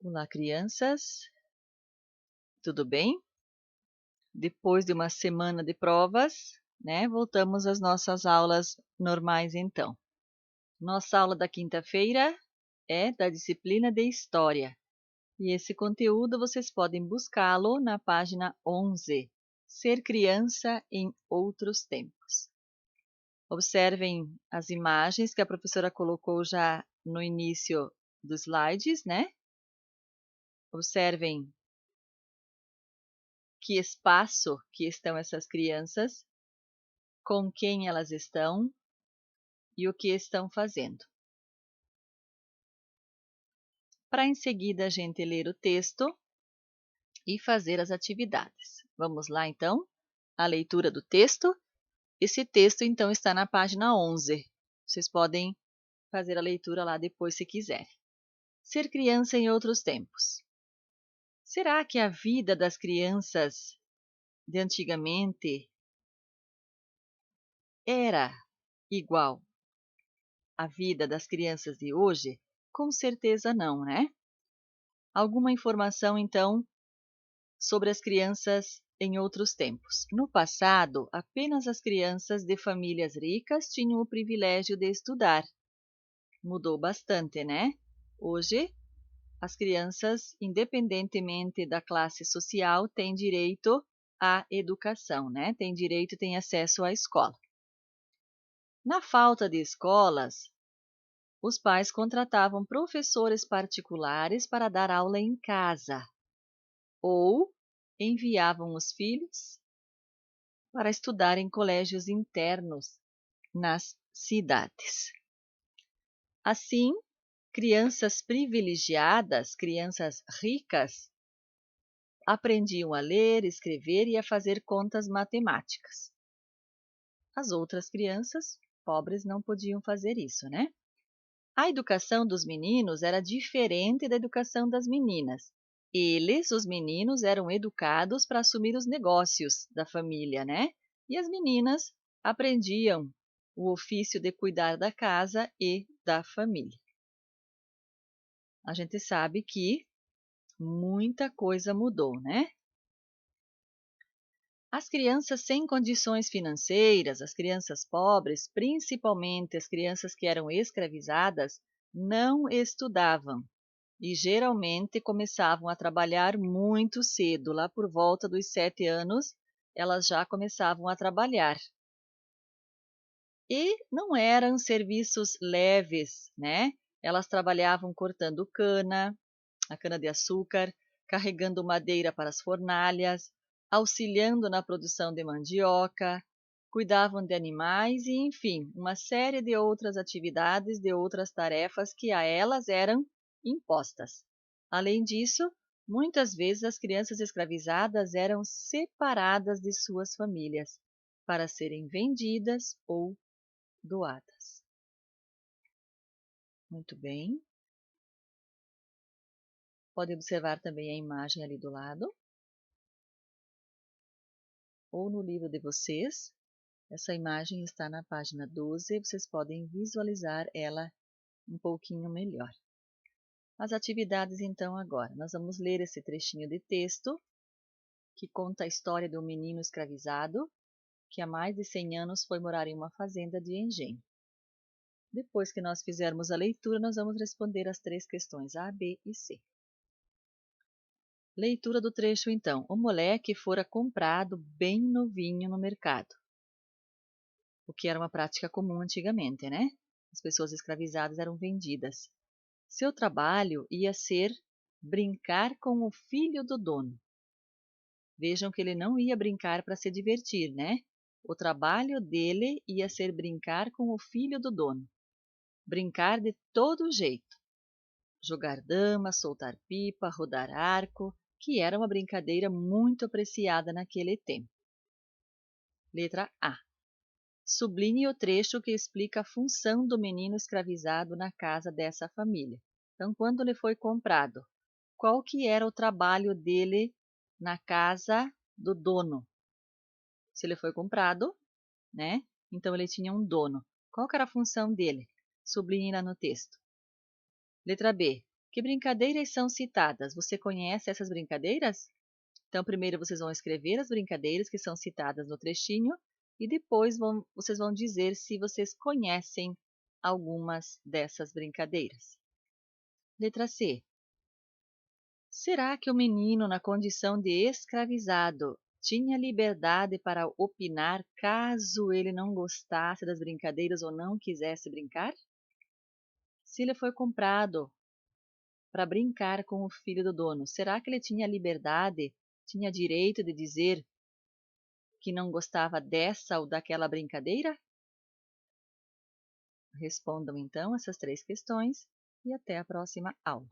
Olá, crianças, tudo bem? Depois de uma semana de provas, né, voltamos às nossas aulas normais então. Nossa aula da quinta-feira é da disciplina de História. E esse conteúdo vocês podem buscá-lo na página 11, Ser Criança em Outros Tempos. Observem as imagens que a professora colocou já no início dos slides, né? Observem que espaço que estão essas crianças, com quem elas estão e o que estão fazendo. Para em seguida a gente ler o texto e fazer as atividades. Vamos lá então, a leitura do texto. Esse texto então está na página 11. Vocês podem fazer a leitura lá depois se quiserem. Ser criança em outros tempos. Será que a vida das crianças de antigamente era igual à vida das crianças de hoje? Com certeza não, né? Alguma informação, então, sobre as crianças em outros tempos. No passado, apenas as crianças de famílias ricas tinham o privilégio de estudar. Mudou bastante, né? Hoje, as crianças, independentemente da classe social, têm direito à educação, né? Têm direito, têm acesso à escola. Na falta de escolas, os pais contratavam professores particulares para dar aula em casa ou enviavam os filhos para estudar em colégios internos nas cidades. Assim, crianças privilegiadas, crianças ricas, aprendiam a ler, escrever e a fazer contas matemáticas. As outras crianças pobres não podiam fazer isso, né? A educação dos meninos era diferente da educação das meninas. Eles, os meninos, eram educados para assumir os negócios da família, né? E as meninas aprendiam o ofício de cuidar da casa e da família. A gente sabe que muita coisa mudou, né? As crianças sem condições financeiras, as crianças pobres, principalmente as crianças que eram escravizadas, não estudavam. E geralmente começavam a trabalhar muito cedo, lá por volta dos 7 anos, elas já começavam a trabalhar. E não eram serviços leves, né? Elas trabalhavam cortando cana, a cana-de-açúcar, carregando madeira para as fornalhas, auxiliando na produção de mandioca, cuidavam de animais e, enfim, uma série de outras atividades, de outras tarefas que a elas eram impostas. Além disso, muitas vezes as crianças escravizadas eram separadas de suas famílias para serem vendidas ou doadas. Muito bem. Pode observar também a imagem ali do lado, ou no livro de vocês. Essa imagem está na página 12, vocês podem visualizar ela um pouquinho melhor. As atividades então agora. Nós vamos ler esse trechinho de texto que conta a história de um menino escravizado que há mais de 100 anos foi morar em uma fazenda de engenho. Depois que nós fizermos a leitura, nós vamos responder as 3 questões A, B e C. Leitura do trecho então. O moleque fora comprado bem novinho no mercado, o que era uma prática comum antigamente, né? As pessoas escravizadas eram vendidas. Seu trabalho ia ser brincar com o filho do dono. Vejam que ele não ia brincar para se divertir, né? O trabalho dele ia ser brincar com o filho do dono. Brincar de todo jeito. Jogar dama, soltar pipa, rodar arco, que era uma brincadeira muito apreciada naquele tempo. Letra A. Sublinhe o trecho que explica a função do menino escravizado na casa dessa família. Então, quando ele foi comprado, qual que era o trabalho dele na casa do dono? Se ele foi comprado, né? Então ele tinha um dono. Qual que era a função dele? Sublinhe lá no texto. Letra B. Que brincadeiras são citadas? Você conhece essas brincadeiras? Então, primeiro vocês vão escrever as brincadeiras que são citadas no trechinho e depois vocês vão dizer se vocês conhecem algumas dessas brincadeiras. Letra C. Será que o menino, na condição de escravizado, tinha liberdade para opinar caso ele não gostasse das brincadeiras ou não quisesse brincar? Se ele foi comprado para brincar com o filho do dono, será que ele tinha liberdade, tinha direito de dizer que não gostava dessa ou daquela brincadeira? Respondam então essas 3 questões e até a próxima aula.